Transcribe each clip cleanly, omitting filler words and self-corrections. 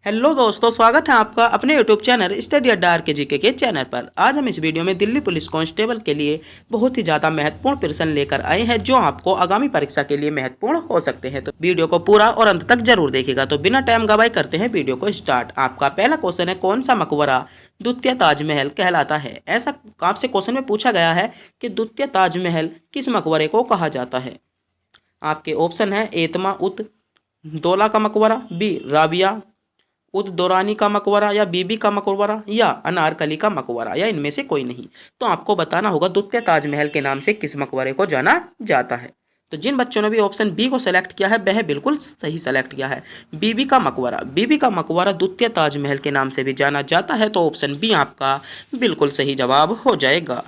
Hello दोस्तों, स्वागत है आपका अपने यूट्यूब चैनल स्टडी अड्डा आर के जीके के चैनल पर। आज हम इस वीडियो में दिल्ली पुलिस कांस्टेबल के लिए बहुत ही ज़्यादा महत्वपूर्ण प्रश्न लेकर आए हैं जो आपको आगामी परीक्षा के लिए महत्वपूर्ण हो सकते हैं। तो वीडियो को पूरा और अंत तक जरूर देखिएगा। तो बिना टाइम गवाए करते हैं वीडियो को स्टार्ट। आपका पहला क्वेश्चन है, कौन सा मकबरा द्वितीय ताजमहल कहलाता है? ऐसा आपसे क्वेश्चन में पूछा गया है कि द्वितीय ताजमहल किस मकबरे को कहा जाता है। आपके ऑप्शन है एतमा उत दौला का मकबरा, बी राबिया उद दौरानी का मकबरा, या बीबी का मकबरा, या अनारकली का मकबरा, या इनमें से कोई नहीं। तो आपको बताना होगा द्वितीय ताजमहल के नाम से किस मकबरे को जाना जाता है। तो जिन बच्चों ने भी ऑप्शन बी को सेलेक्ट किया है वह बिल्कुल सही सेलेक्ट किया है, बीबी का मकबरा। बीबी का मकबरा द्वितीय ताजमहल के नाम से भी जाना जाता है। तो ऑप्शन बी आपका बिल्कुल सही जवाब हो जाएगा।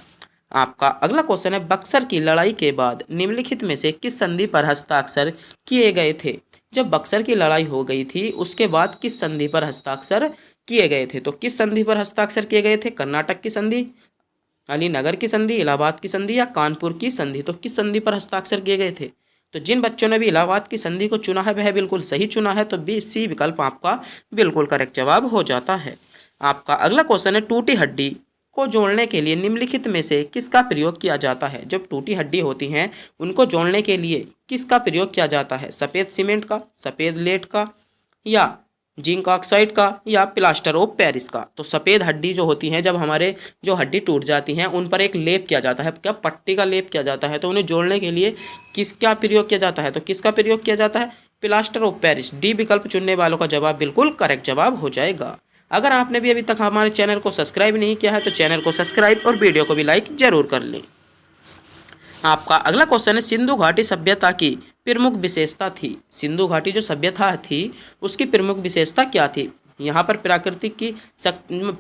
आपका अगला क्वेश्चन है, बक्सर की लड़ाई के बाद निम्नलिखित में से किस संधि पर हस्ताक्षर किए गए थे? जब बक्सर की लड़ाई हो गई थी उसके बाद किस संधि पर हस्ताक्षर किए गए थे? तो किस संधि पर हस्ताक्षर किए गए थे? कर्नाटक की संधि, अलीनगर की संधि, इलाहाबाद की संधि, या कानपुर की संधि? तो किस संधि पर हस्ताक्षर किए गए थे? तो जिन बच्चों ने भी इलाहाबाद की संधि को चुना है वह बिल्कुल सही चुना है। तो बी सी विकल्प आपका बिल्कुल करेक्ट जवाब हो जाता है। आपका अगला क्वेश्चन है, टूटी हड्डी को जोड़ने के लिए निम्नलिखित में से किसका प्रयोग किया जाता है? जब टूटी हड्डी होती हैं उनको जोड़ने के लिए किसका प्रयोग किया जाता है? सफ़ेद सीमेंट का, सफ़ेद लेड का, या जिंक ऑक्साइड का, या प्लास्टर ऑफ पेरिस का? तो सफ़ेद हड्डी जो होती हैं, जब हमारे जो हड्डी टूट जाती हैं उन पर एक लेप किया जाता है, क्या पट्टी का लेप किया जाता है। तो उन्हें जोड़ने के लिए किसका प्रयोग किया जाता है? तो किसका प्रयोग किया जाता है? Plaster of Paris. डी विकल्प चुनने वालों का जवाब बिल्कुल करेक्ट जवाब हो जाएगा। अगर आपने भी अभी तक हमारे चैनल को सब्सक्राइब नहीं किया है तो चैनल को सब्सक्राइब और वीडियो को भी लाइक जरूर कर लें। आपका अगला क्वेश्चन है, सिंधु घाटी सभ्यता की प्रमुख विशेषता थी? सिंधु घाटी जो सभ्यता थी उसकी प्रमुख विशेषता क्या थी? यहाँ पर प्राकृतिक की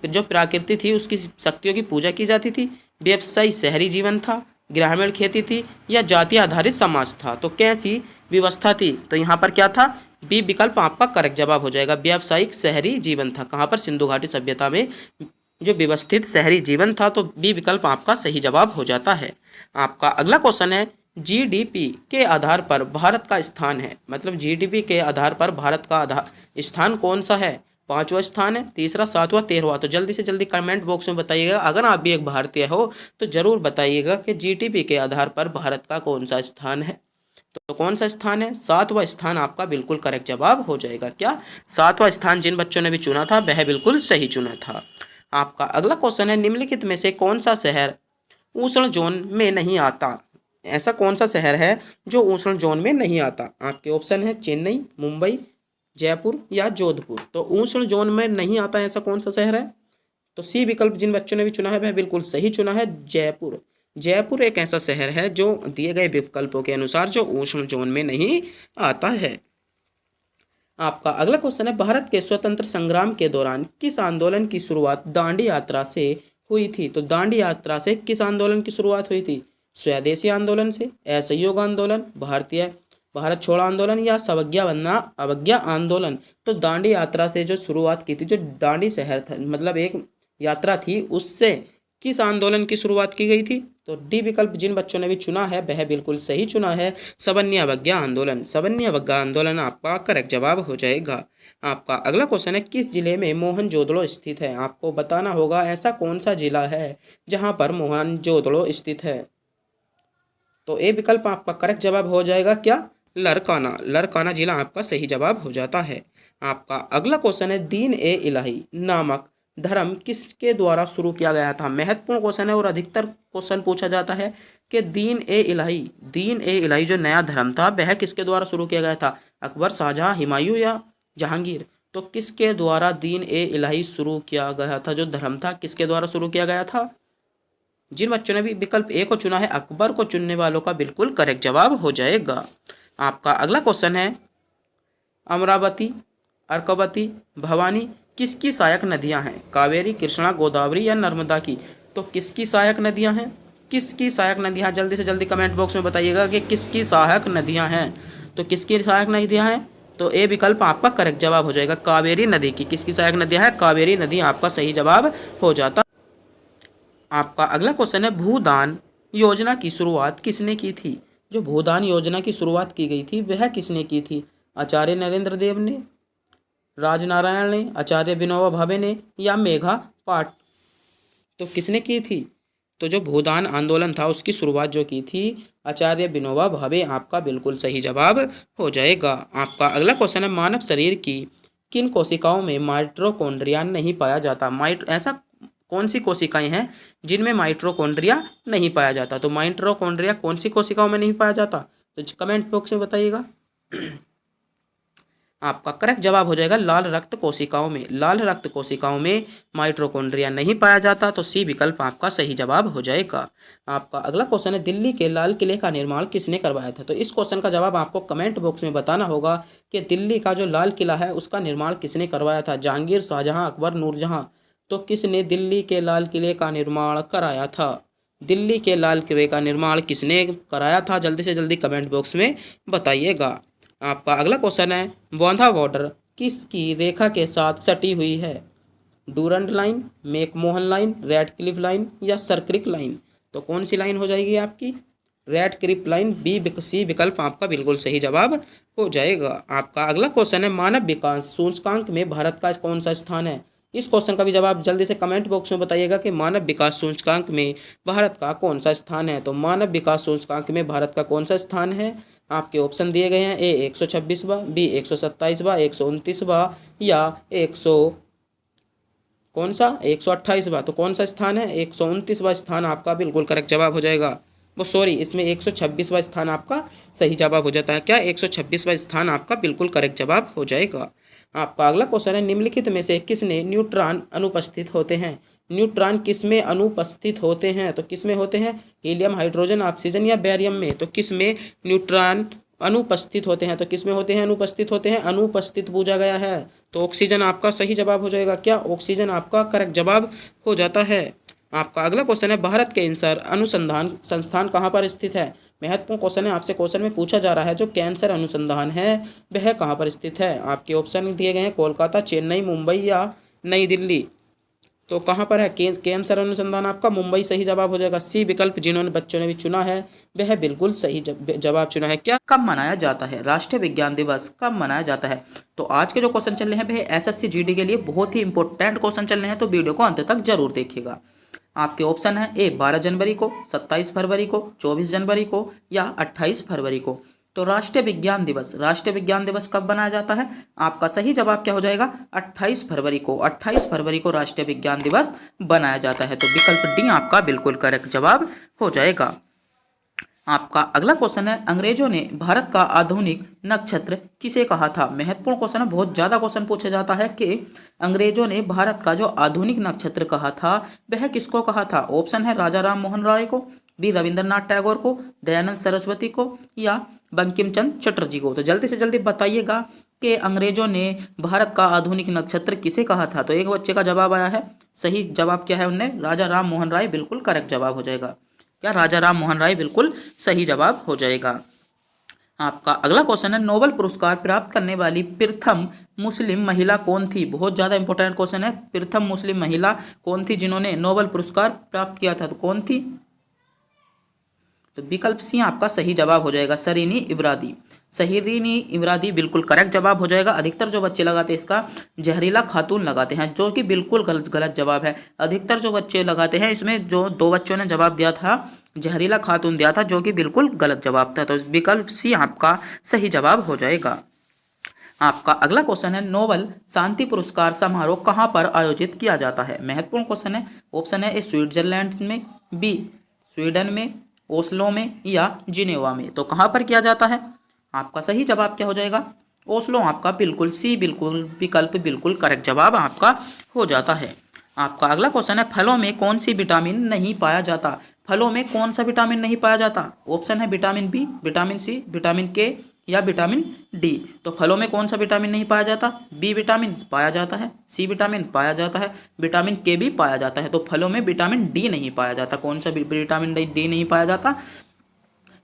जो प्रकृति थी उसकी शक्तियों की पूजा की जाती थी, व्यवसायी शहरी जीवन था, ग्रामीण खेती थी, या जाति आधारित समाज था? तो कैसी व्यवस्था थी? तो यहाँ पर क्या था? बी विकल्प आपका करेक्ट जवाब हो जाएगा, व्यावसायिक शहरी जीवन था। कहाँ पर? सिंधु घाटी सभ्यता में जो व्यवस्थित शहरी जीवन था। तो बी विकल्प आपका सही जवाब हो जाता है। आपका अगला क्वेश्चन है, जीडीपी के आधार पर भारत का स्थान है, मतलब जीडीपी के आधार पर भारत का स्थान कौन सा है? 5वां स्थान है, तीसरा, 7वां, 13वां? तो जल्दी से जल्दी कमेंट बॉक्स में बताइएगा। अगर आप भी एक भारतीय हो तो जरूर बताइएगा कि जीडीपी के आधार पर भारत का कौन सा स्थान है। तो कौन सा स्थान है? 7वां स्थान आपका बिल्कुल करेक्ट जवाब हो जाएगा। क्या 7वां स्थान जिन बच्चों ने भी चुना था वह बिल्कुल सही चुना था। आपका अगला क्वेश्चन है, निम्नलिखित में से कौन सा शहर उष्ण जोन में नहीं आता? ऐसा कौन सा शहर है जो उष्ण जोन में नहीं आता? आपके ऑप्शन है चेन्नई, मुंबई, जयपुर, या जोधपुर? तो उष्ण जोन में नहीं आता ऐसा कौन सा शहर है? तो सी विकल्प जिन बच्चों ने भी चुना है वह बिल्कुल सही चुना है, जयपुर। जयपुर एक ऐसा शहर है जो दिए गए विकल्पों के अनुसार जो उष्ण जोन में नहीं आता है। आपका अगला क्वेश्चन है, भारत के स्वतंत्र संग्राम के दौरान किस आंदोलन की शुरुआत दांडी यात्रा से हुई थी? तो दांडी यात्रा से किस आंदोलन की शुरुआत हुई थी? स्वदेशी आंदोलन से, असहयोग आंदोलन, भारत छोड़ो आंदोलन, या सवज्ञा वंदना अवज्ञा आंदोलन? तो दांडी यात्रा से जो शुरुआत की थी, जो दांडी शहर था मतलब एक यात्रा थी, उससे किस आंदोलन की शुरुआत की गई थी? तो डी विकल्प जिन बच्चों ने भी चुना है वह बिल्कुल सही चुना है, सवर्ण अवज्ञा आंदोलन। सवर्ण अवज्ञा आंदोलन आपका करेक्ट जवाब हो जाएगा। आपका अगला क्वेश्चन है, किस जिले में मोहनजोदड़ो स्थित है? आपको बताना होगा ऐसा कौन सा जिला है जहां पर मोहनजोदड़ो स्थित है। तो ए विकल्प आपका करेक्ट जवाब हो जाएगा, क्या? लरकाना। लरकाना जिला आपका सही जवाब हो जाता है। आपका अगला क्वेश्चन है, दीन ए इलाही नामक धर्म किसके द्वारा शुरू किया गया था? महत्वपूर्ण क्वेश्चन है और अधिकतर क्वेश्चन पूछा जाता है कि दीन ए इलाही जो नया धर्म था वह किसके द्वारा शुरू किया गया था? अकबर, शाहजहां, हुमायूं, या जहांगीर? तो किसके द्वारा दीन ए इलाही शुरू किया गया था? जो धर्म था किसके द्वारा शुरू किया गया था? जिन बच्चों ने भी विकल्प ए को चुना है अकबर को चुनने वालों का बिल्कुल करेक्ट जवाब हो जाएगा। आपका अगला क्वेश्चन है, अमरावती, अर्कवती, भवानी किसकी सहायक नदियां हैं? कावेरी, कृष्णा, गोदावरी, या नर्मदा की? तो किसकी सहायक नदियां हैं? किसकी सहायक नदियां? जल्दी से जल्दी कमेंट बॉक्स में बताइएगा कि किसकी सहायक नदियां हैं। तो किसकी सहायक नदियां हैं? तो ए विकल्प आपका करेक्ट जवाब हो जाएगा, कावेरी नदी की। किसकी सहायक नदियां हैं? कावेरी नदी आपका सही जवाब हो जाता। आपका अगला क्वेश्चन है, भूदान योजना की शुरुआत किसने की थी? जो भूदान योजना की शुरुआत की गई थी वह किसने की थी? आचार्य नरेंद्र देव ने, राजनारायण ने, आचार्य विनोबा भावे ने या मेघा पाट। तो किसने की थी? तो जो भूदान आंदोलन था उसकी शुरुआत जो की थी आचार्य विनोबा भावे, आपका बिल्कुल सही जवाब हो जाएगा। आपका अगला क्वेश्चन है, मानव शरीर की किन कोशिकाओं में माइटोकॉन्ड्रिया नहीं पाया जाता? ऐसा कौन सी कोशिकाएं हैं जिनमें माइटोकॉन्ड्रिया नहीं पाया जाता? तो माइटोकॉन्ड्रिया कौन सी कोशिकाओं में नहीं पाया जाता? तो कमेंट बॉक्स में बताइएगा। आपका करेक्ट जवाब हो जाएगा लाल रक्त कोशिकाओं में। लाल रक्त कोशिकाओं में माइटोकॉन्ड्रिया नहीं पाया जाता, तो सी विकल्प आपका सही जवाब हो जाएगा। आपका अगला क्वेश्चन है, दिल्ली के लाल किले का निर्माण किसने करवाया था? तो इस क्वेश्चन का जवाब आपको कमेंट बॉक्स में बताना होगा कि दिल्ली का जो लाल किला है उसका निर्माण किसने करवाया था? जहांगीर, शाहजहां, अकबर, नूरजहां। तो किसने दिल्ली के लाल किले का निर्माण कराया था? दिल्ली के लाल किले का निर्माण किसने कराया था? जल्दी से जल्दी कमेंट बॉक्स में बताइएगा। आपका अगला क्वेश्चन है, बांदा बॉर्डर किसकी रेखा के साथ सटी हुई है? Durand line, McMahon line, red Cliff line या सरक्रिक लाइन? तो कौन सी लाइन हो जाएगी आपकी? Red Cliff line. सी विकल्प आपका बिल्कुल सही जवाब हो जाएगा। आपका अगला क्वेश्चन है, मानव विकास सूचकांक में भारत का कौन सा स्थान है? इस क्वेश्चन का भी जवाब जल्दी से कमेंट बॉक्स में बताइएगा कि मानव विकास सूचकांक में भारत का कौन सा स्थान है। तो मानव विकास सूचकांक में भारत का कौन सा स्थान है? आपके ऑप्शन दिए गए हैं, ए 126वां, बी 127वां, 129वां या 128वां। तो कौन सा स्थान है? 129वां स्थान आपका बिल्कुल करेक्ट जवाब हो जाएगा। वो सॉरी, इसमें 126वां स्थान आपका सही जवाब हो जाता है। क्या 126वां स्थान आपका बिल्कुल करेक्ट जवाब हो जाएगा। आपका अगला क्वेश्चन है, निम्नलिखित में से किसमें न्यूट्रॉन अनुपस्थित होते हैं? न्यूट्रॉन किसमें अनुपस्थित होते हैं? तो किसमें होते हैं? हीलियम, हाइड्रोजन, ऑक्सीजन या बेरियम में? तो किसमें न्यूट्रॉन अनुपस्थित होते हैं? तो किसमें होते हैं? अनुपस्थित होते हैं। अनुपस्थित पूछा गया है तो ऑक्सीजन आपका सही जवाब हो जाएगा। क्या ऑक्सीजन आपका करेक्ट जवाब हो जाता है। आपका अगला क्वेश्चन है, भारत कैंसर अनुसंधान संस्थान कहाँ पर स्थित है? महत्वपूर्ण क्वेश्चन है, आपसे क्वेश्चन में पूछा जा रहा है जो कैंसर अनुसंधान है वह कहाँ पर स्थित है? आपके ऑप्शन दिए गए हैं, कोलकाता, चेन्नई, मुंबई या नई दिल्ली। तो कहाँ पर है कैंसर अनुसंधान? आपका मुंबई सही जवाब हो जाएगा। सी विकल्प जिन्होंने बच्चों ने भी चुना है वह बिल्कुल सही जवाब चुना है। क्या कब मनाया जाता है राष्ट्रीय विज्ञान दिवस? कब मनाया जाता है? तो आज के जो क्वेश्चन चल रहे हैं वह एसएससी जीडी के लिए बहुत ही इंपॉर्टेंट क्वेश्चन चल रहे हैं, तो वीडियो को अंत तक जरूर देखिएगा। आपके ऑप्शन है, ए 12 जनवरी को, 27 फरवरी को, 24 जनवरी को या 28 फरवरी को। तो राष्ट्रीय विज्ञान दिवस कब बनाया जाता है? आपका सही जवाब क्या हो जाएगा? 28 फरवरी को। 28 फरवरी को राष्ट्रीय विज्ञान दिवस बनाया जाता है। तो विकल्प डी आपका बिल्कुल करेक्ट जवाब हो जाएगा। आपका अगला क्वेश्चन है, अंग्रेजों ने भारत का आधुनिक नक्षत्र किसे कहा था? महत्वपूर्ण क्वेश्चन है, बहुत ज्यादा क्वेश्चन पूछा जाता है कि अंग्रेजों ने भारत का जो आधुनिक नक्षत्र कहा था वह किसको कहा था? ऑप्शन है, राजा राम मोहन राय को, बी रविंद्रनाथ टैगोर को, दयानंद सरस्वती को या बंकिम चंद्र चटर्जी को। तो जल्दी से जल्दी बताइएगा कि अंग्रेजों ने भारत का आधुनिक नक्षत्र किसे कहा था। तो एक बच्चे का जवाब आया है, सही जवाब क्या है उनने? राजा राम मोहन राय बिल्कुल करेक्ट जवाब हो जाएगा। क्या राजा राम मोहन राय बिल्कुल सही जवाब हो जाएगा। आपका अगला क्वेश्चन है, नोबेल पुरस्कार प्राप्त करने वाली प्रथम मुस्लिम महिला कौन थी? बहुत ज़्यादा इंपॉर्टेंट क्वेश्चन है, प्रथम मुस्लिम महिला कौन थी जिन्होंने नोबेल पुरस्कार प्राप्त किया था? तो कौन थी? तो विकल्प सी आपका सही जवाब हो जाएगा, शरीनी इबरादी। शरीनी इबरादी बिल्कुल करेक्ट जवाब हो जाएगा। अधिकतर जो बच्चे लगाते हैं इसका जहरीला खातून लगाते हैं, जो कि बिल्कुल गलत जवाब है। अधिकतर जो बच्चे लगाते हैं इसमें जो दो बच्चों ने जवाब दिया था जहरीला खातून दिया था, जो कि बिल्कुल गलत जवाब था। तो विकल्प सी आपका सही जवाब हो जाएगा। आपका अगला क्वेश्चन है, नोबेल शांति पुरस्कार समारोह कहाँ पर आयोजित किया जाता है? महत्वपूर्ण क्वेश्चन है। ऑप्शन है, ए स्विट्जरलैंड में, बी स्वीडन में, ओस्लो में या जिनेवा में। तो कहाँ पर किया जाता है? आपका सही जवाब क्या हो जाएगा? ओस्लो आपका बिल्कुल सी बिल्कुल विकल्प बिल्कुल करेक्ट जवाब आपका हो जाता है। आपका अगला क्वेश्चन है, फलों में कौन सी विटामिन नहीं पाया जाता? फलों में कौन सा विटामिन नहीं पाया जाता? ऑप्शन है, vitamin B, vitamin C, vitamin K या विटामिन डी। तो फलों में कौन सा विटामिन नहीं पाया जाता? बी विटामिन पाया जाता है, सी विटामिन पाया जाता है, विटामिन के भी पाया जाता है। तो फलों में विटामिन डी नहीं पाया जाता। कौन सा विटामिन डी नहीं पाया जाता?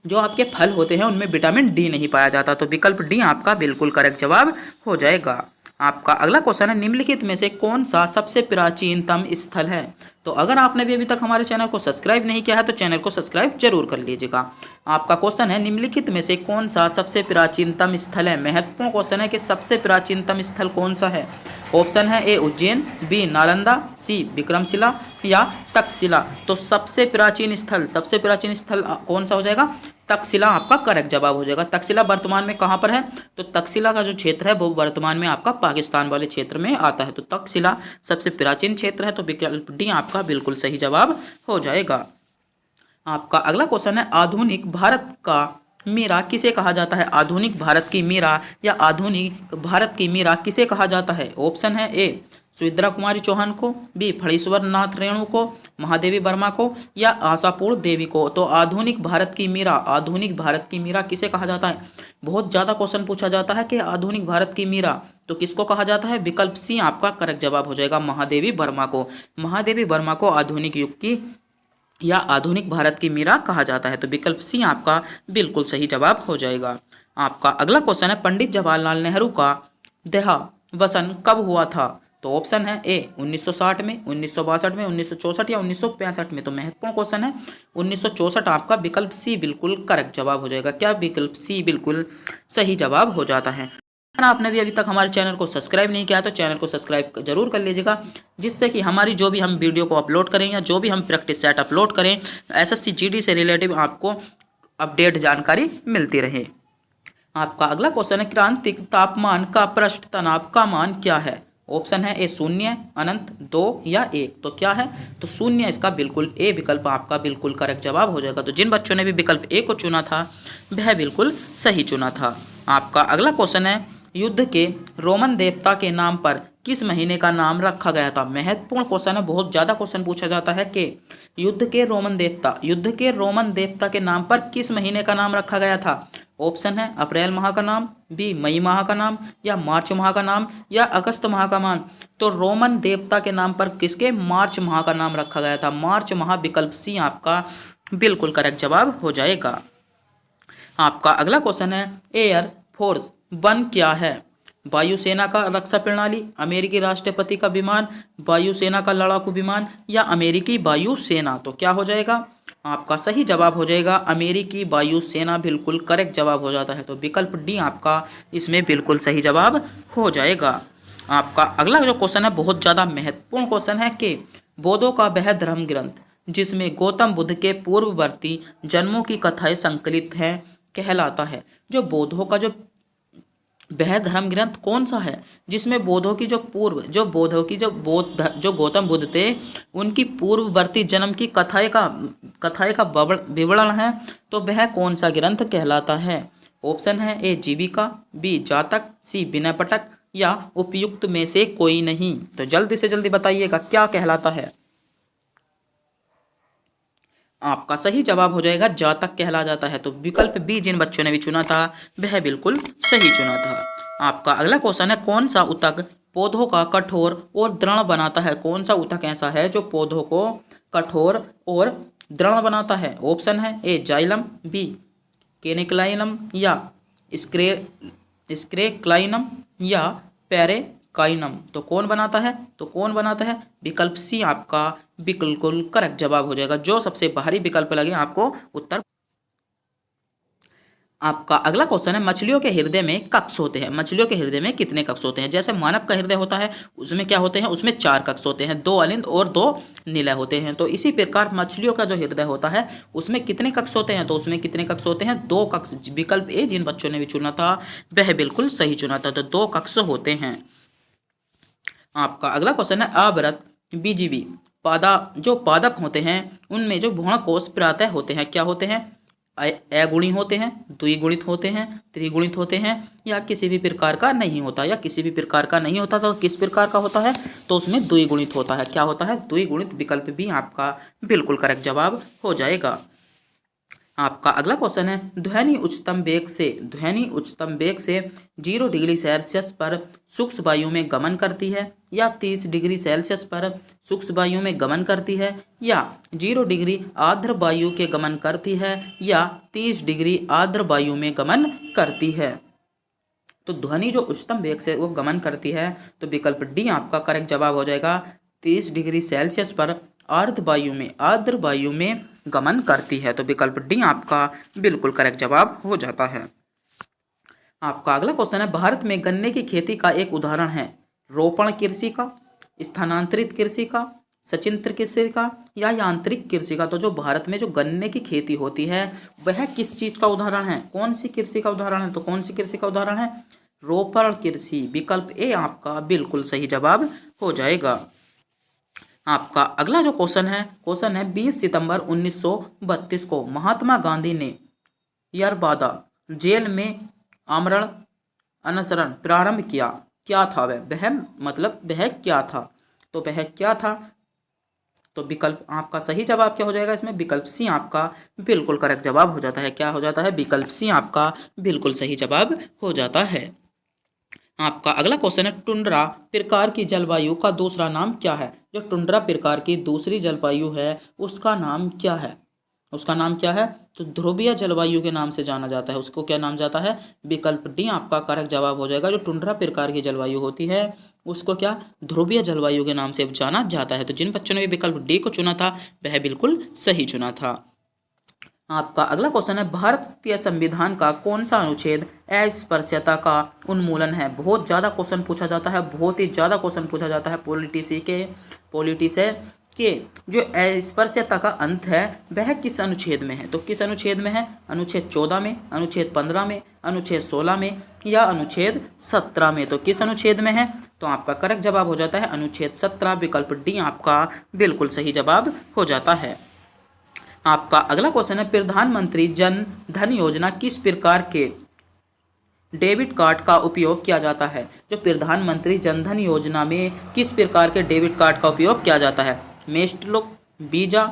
जो आपके फल होते हैं उनमें विटामिन डी नहीं पाया जाता। तो विकल्प डी आपका बिल्कुल करेक्ट जवाब हो जाएगा। आपका अगला क्वेश्चन है निम्नलिखित में से कौन सा सबसे प्राचीनतम स्थल है। तो अगर आपने भी अभी तक हमारे चैनल को सब्सक्राइब नहीं किया है तो चैनल को सब्सक्राइब जरूर कर लीजिएगा। आपका क्वेश्चन है निम्नलिखित में से कौन सा सबसे प्राचीनतम स्थल है। महत्वपूर्ण क्वेश्चन है कि सबसे प्राचीनतम स्थल कौन सा है। ऑप्शन है ए उज्जैन, बी नालंदा, सी विक्रमशिला या तक्षशिला। तो सबसे प्राचीन स्थल कौन सा हो जाएगा, तक्षशिला आपका करेक्ट जवाब हो जाएगा। तक्षशिला वर्तमान में कहाँ पर है, तो तक्षशिला का जो क्षेत्र है वो वर्तमान में आपका पाकिस्तान वाले क्षेत्र में आता है। तो तक्षशिला सबसे प्राचीन क्षेत्र है, तो विकल्प डी आपका बिल्कुल सही जवाब हो जाएगा। आपका अगला क्वेश्चन है आधुनिक भारत का मीरा किसे कहा जाता है। आधुनिक भारत की मीरा या आधुनिक भारत की मीरा किसे कहा जाता है। ऑप्शन है ए सुमित्रा कुमारी चौहान को, बी फणीश्वर नाथ रेणु को, महादेवी वर्मा को या आशापूर्ण देवी को। तो आधुनिक भारत की मीरा किसे कहा जाता है। बहुत ज़्यादा क्वेश्चन पूछा जाता है कि आधुनिक भारत की मीरा तो किसको कहा जाता है। विकल्प सी आपका करेक्ट जवाब हो जाएगा, महादेवी वर्मा को। महादेवी वर्मा को आधुनिक युग की या आधुनिक भारत की मीरा कहा जाता है। तो विकल्प सी आपका बिल्कुल सही जवाब हो जाएगा। आपका अगला क्वेश्चन है पंडित जवाहरलाल नेहरू का देहावसान कब हुआ था। तो ऑप्शन है ए 1960 में, 1962 में, 1964 या 1965 में। तो महत्वपूर्ण क्वेश्चन है 1964 आपका विकल्प सी बिल्कुल करेक्ट जवाब हो जाएगा। क्या विकल्प सी बिल्कुल सही जवाब हो जाता है। आपने भी अभी तक हमारे चैनल को सब्सक्राइब नहीं किया तो चैनल को सब्सक्राइब जरूर कर लीजिएगा, जिससे कि हमारी जो भी हम वीडियो को अपलोड करें या जो भी हम प्रैक्टिस सेट अपलोड करें एसएससी जीडी से रिलेटिव आपको अपडेट जानकारी मिलती रहे। आपका अगला क्वेश्चन है क्रांतिक तापमान का पृष्ठ तनाव का मान क्या है। ऑप्शन है ए 0, अनंत, 2 या 1। तो क्या है, तो 0 इसका बिल्कुल ए विकल्प आपका बिल्कुल करेक्ट जवाब हो जाएगा। तो जिन बच्चों ने भी विकल्प ए को चुना था वह बिल्कुल सही चुना था। आपका अगला क्वेश्चन है युद्ध के रोमन देवता के नाम पर किस महीने का नाम रखा गया था। महत्वपूर्ण क्वेश्चन है, बहुत ज़्यादा क्वेश्चन पूछा जाता है कि युद्ध के रोमन देवता के नाम पर किस महीने का नाम रखा गया था। ऑप्शन है अप्रैल माह का नाम, बी मई माह का नाम या मार्च माह का नाम या अगस्त माह का नाम। तो रोमन देवता के नाम पर किसके मार्च माह का नाम रखा गया था। मार्च माह विकल्प सी आपका बिल्कुल करेक्ट जवाब हो जाएगा। आपका अगला क्वेश्चन है एयर फोर्स वन क्या है। वायुसेना का रक्षा प्रणाली, अमेरिकी राष्ट्रपति का विमान, वायुसेना का लड़ाकू विमान या अमेरिकी वायुसेना। तो क्या हो जाएगा, आपका सही जवाब हो जाएगा अमेरिकी वायुसेना बिल्कुल करेक्ट जवाब हो जाता है। तो विकल्प डी आपका इसमें बिल्कुल सही जवाब हो जाएगा। आपका अगला जो क्वेश्चन है बहुत ज़्यादा महत्वपूर्ण क्वेश्चन है कि बौद्धों का वह धर्म ग्रंथ जिसमें गौतम बुद्ध के पूर्ववर्ती जन्मों की कथाएं संकलित हैं कहलाता है। जो बौद्धों का जो वह धर्म ग्रंथ कौन सा है जिसमें बौद्धों की जो गौतम बुद्ध थे उनकी पूर्ववर्ती जन्म की कथाएं का विवरण है। तो वह कौन सा ग्रंथ कहलाता है। ऑप्शन है ए जीविका, बी जातक, सी विनय पिटक या उपयुक्त में से कोई नहीं। तो जल्दी से जल्दी बताइएगा क्या कहलाता है। आपका सही जवाब हो जाएगा जातक कहला जाता है। तो विकल्प बी जिन बच्चों ने भी चुना था वह बिल्कुल सही चुना था। आपका अगला क्वेश्चन है कौन सा ऊतक पौधों का कठोर और दृढ़ बनाता है। कौन सा ऊतक ऐसा है जो पौधों को कठोर और दृढ़ बनाता है। ऑप्शन है ए जाइलम, बी केनिक्लाइनम या स्क्रेक्लाइनम या पेरेकाइनम। तो कौन बनाता है विकल्प सी आपका बिल्कुल करेक्ट जवाब हो जाएगा। जो सबसे बाहरी विकल्प लगे आपको उत्तर। आपका अगला क्वेश्चन है मछलियों के हृदय में कक्ष होते हैं। मछलियों के हृदय में कितने कक्ष होते हैं। जैसे मानव का हृदय होता है उसमें क्या होते हैं, उसमें 4 कक्ष होते हैं, 2 अलिंद और 2 निलय होते हैं। तो इसी प्रकार मछलियों का जो हृदय होता है उसमें कितने कक्ष होते हैं। तो उसमें कितने कक्ष होते हैं, 2 कक्ष। विकल्प ए जिन बच्चों ने भी चुना था वह बिल्कुल सही चुना था। तो 2 कक्ष होते हैं। आपका अगला क्वेश्चन है अवरत बीजीवी जो पादप होते हैं उनमें जो भ्रूणकोश प्रायः होते हैं क्या होते हैं, अगुणी होते हैं, द्विगुणित होते हैं, त्रिगुणित होते हैं या किसी भी प्रकार का नहीं होता। तो किस प्रकार का होता है, तो उसमें द्विगुणित होता है। क्या होता है, द्विगुणित। विकल्प भी आपका बिल्कुल करेक्ट जवाब हो जाएगा। आपका अगला क्वेश्चन है ध्वनि उच्चतम वेग से 0 डिग्री सेल्सियस पर शुष्क वायु में गमन करती है या 30 डिग्री सेल्सियस पर शुष्क वायु में गमन करती है या 0 डिग्री आर्द्र वायु के गमन करती है या 30 डिग्री आर्द्र वायु में गमन करती है। तो ध्वनि जो उच्चतम वेग से वो गमन करती है, तो विकल्प डी आपका करेक्ट जवाब हो जाएगा। 30 डिग्री सेल्सियस पर आर्द्र वायु में गमन करती है, तो विकल्प डी आपका बिल्कुल करेक्ट जवाब हो जाता है। आपका अगला क्वेश्चन है, भारत में गन्ने की खेती का एक उदाहरण है रोपण कृषि का, स्थानांतरित कृषि का, सचित्र कृषि का या यांत्रिक कृषि का। तो जो भारत में जो गन्ने की खेती होती है वह किस चीज का उदाहरण है, कौन सी कृषि का उदाहरण है, तो कौन सी कृषि का उदाहरण है, रोपण कृषि। विकल्प ए आपका बिल्कुल सही जवाब हो जाएगा। आपका अगला जो क्वेश्चन है 20 सितंबर 1932 को महात्मा गांधी ने यरबादा जेल में आमरण अनशरण प्रारंभ किया, क्या था वह मतलब वह क्या था, तो वह क्या था, तो विकल्प आपका सही जवाब क्या हो जाएगा इसमें, विकल्प सी आपका बिल्कुल करेक्ट जवाब हो जाता है। क्या हो जाता है, विकल्प सी आपका बिल्कुल सही जवाब हो जाता है। आपका अगला क्वेश्चन है, टुंड्रा प्रकार की जलवायु का दूसरा नाम क्या है। जो टुंड्रा प्रकार की दूसरी जलवायु है उसका नाम क्या है, उसका नाम क्या है, तो ध्रुवीय जलवायु के नाम से जाना जाता है। उसको क्या नाम जाता है, विकल्प डी आपका करेक्ट जवाब हो जाएगा। जो टुंड्रा प्रकार की जलवायु होती है उसको क्या ध्रुवीय जलवायु के नाम से जाना जाता है। तो जिन बच्चों ने विकल्प डी को चुना था वह बिल्कुल सही चुना था। आपका अगला क्वेश्चन है, भारतीय संविधान का कौन सा अनुच्छेद अस्पृश्यता का उन्मूलन है। बहुत ज़्यादा क्वेश्चन पूछा जाता है, बहुत ही ज़्यादा क्वेश्चन पूछा जाता है पॉलिटिक्स के जो अस्पृश्यता का अंत है वह किस अनुच्छेद में है। तो किस अनुच्छेद में है, अनुच्छेद 14 में, अनुच्छेद 15 में, अनुच्छेद 16 में या अनुच्छेद 17 में। तो किस अनुच्छेद में है, तो आपका करेक्ट जवाब हो जाता है अनुच्छेद 17। विकल्प डी आपका बिल्कुल सही जवाब हो जाता है। आपका अगला क्वेश्चन है, प्रधानमंत्री जन धन योजना किस प्रकार के डेबिट कार्ड का उपयोग किया जाता है। जो प्रधानमंत्री जन धन योजना में किस प्रकार के डेबिट कार्ड का उपयोग किया जाता है, मेस्टलो, वीजा,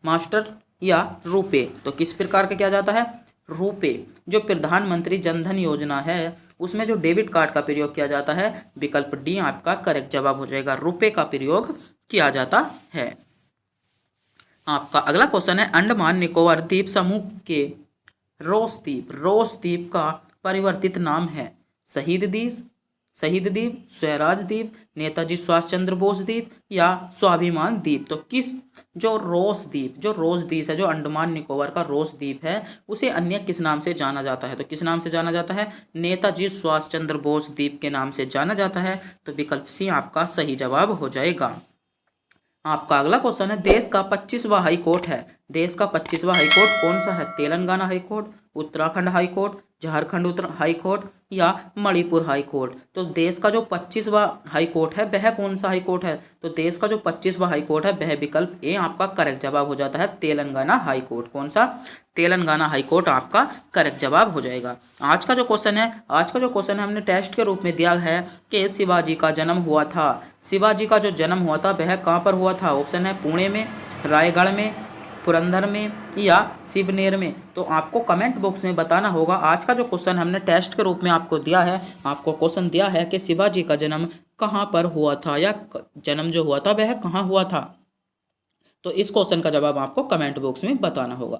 मास्टर या रुपे। तो किस प्रकार का किया जाता है, रुपे। जो प्रधानमंत्री जन धन योजना है उसमें जो डेबिट कार्ड का प्रयोग किया जाता है, विकल्प डी आपका करेक्ट जवाब हो जाएगा, रुपे का प्रयोग किया जाता है। आपका अगला क्वेश्चन है, अंडमान निकोबार द्वीप समूह के रोस द्वीप का परिवर्तित नाम है शहीद द्वीप, स्वराज द्वीप, नेताजी सुभाष चंद्र बोस द्वीप या स्वाभिमान द्वीप। तो किस जो रोस द्वीप है, जो अंडमान निकोबार का रोस द्वीप है उसे अन्य किस नाम से जाना जाता है। तो किस नाम से जाना जाता है, नेताजी सुभाष चंद्र बोस द्वीप के नाम से जाना जाता है। तो विकल्प सी आपका सही जवाब हो जाएगा। आपका अगला क्वेश्चन है, देश का 25वां हाई कोर्ट है। देश का 25वां हाई कोर्ट कौन सा है, Telangana high court, Uttarakhand high court, Jharkhand high court या मणिपुर हाई कोर्ट। तो देश का जो 25वां हाई कोर्ट है वह कौन सा हाई कोर्ट है, तो देश का जो 25वां हाई कोर्ट है वह विकल्प ए आपका करेक्ट जवाब हो जाता है, तेलंगाना हाई कोर्ट। कौन सा, तेलंगाना हाई कोर्ट आपका करेक्ट जवाब हो जाएगा। आज का जो क्वेश्चन है हमने टेस्ट के रूप में दिया है कि शिवाजी का जन्म हुआ था। शिवाजी का जो जन्म हुआ था वह कहाँ पर हुआ था। ऑप्शन है पुणे में, रायगढ़ में, पुरंदर में या शिवनेर में। तो आपको कमेंट बॉक्स में बताना होगा। आज का जो क्वेश्चन हमने टेस्ट के रूप में आपको दिया है, आपको क्वेश्चन दिया है कि शिवाजी का जन्म कहाँ पर हुआ था या जन्म जो हुआ था वह कहाँ हुआ था। तो इस क्वेश्चन का जवाब आपको कमेंट बॉक्स में बताना होगा।